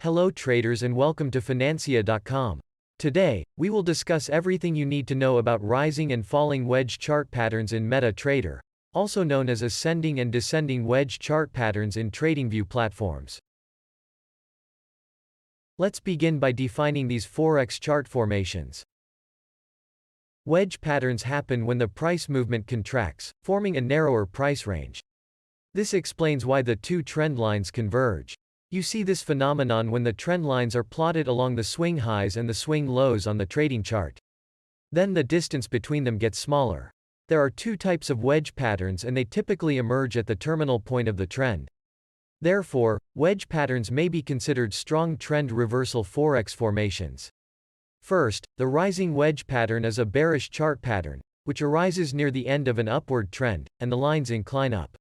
Hello traders and welcome to Financia.com. Today, we will discuss everything you need to know about rising and falling wedge chart patterns in MetaTrader, also known as ascending and descending wedge chart patterns in TradingView platforms. Let's begin by defining these Forex chart formations. Wedge patterns happen when the price movement contracts, forming a narrower price range. This explains why the two trend lines converge. You see this phenomenon when the trend lines are plotted along the swing highs and the swing lows on the trading chart. Then the distance between them gets smaller. There are two types of wedge patterns and they typically emerge at the terminal point of the trend. Therefore, wedge patterns may be considered strong trend reversal Forex formations. First, the rising wedge pattern is a bearish chart pattern, which arises near the end of an upward trend, and the lines incline up.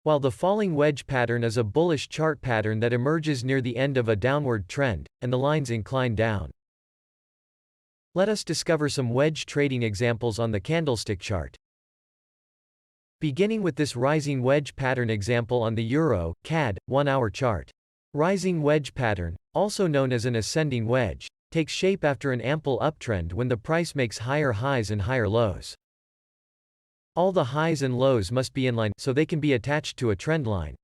While the falling wedge pattern is a bullish chart pattern that emerges near the end of a downward trend, and the lines incline down. Let us discover some wedge trading examples on the candlestick chart. Beginning with this rising wedge pattern example on the Euro, CAD, 1-hour chart. Rising wedge pattern, also known as an ascending wedge, takes shape after an ample uptrend when the price makes higher highs and higher lows. All the highs and lows must be in line so they can be attached to a trend line.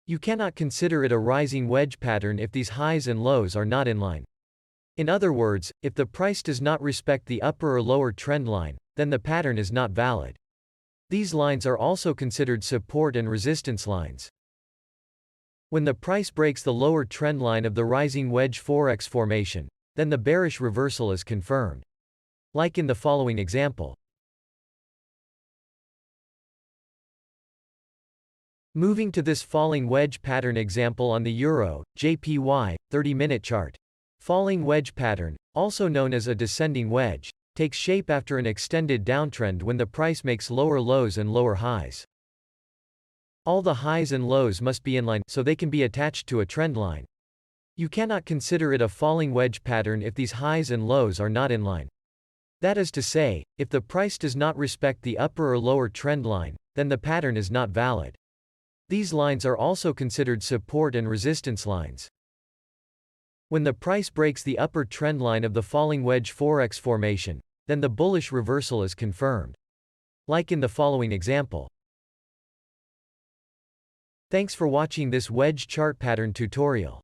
You cannot consider it a rising wedge pattern if these highs and lows are not in line. In other words, if the price does not respect the upper or lower trend line, then the pattern is not valid. These lines are also considered support and resistance lines. When the price breaks the lower trend line of the rising wedge Forex formation, then the bearish reversal is confirmed. Like in the following example. Moving to this falling wedge pattern example on the Euro, JPY, 30-minute chart. Falling wedge pattern, also known as a descending wedge, takes shape after an extended downtrend when the price makes lower lows and lower highs. All the highs and lows must be in line so they can be attached to a trend line. You cannot consider it a falling wedge pattern if these highs and lows are not in line. That is to say, if the price does not respect the upper or lower trend line, then the pattern is not valid. These lines are also considered support and resistance lines. When the price breaks the upper trend line of the falling wedge Forex formation, then the bullish reversal is confirmed. Like in the following example. Thanks for watching this wedge chart pattern tutorial.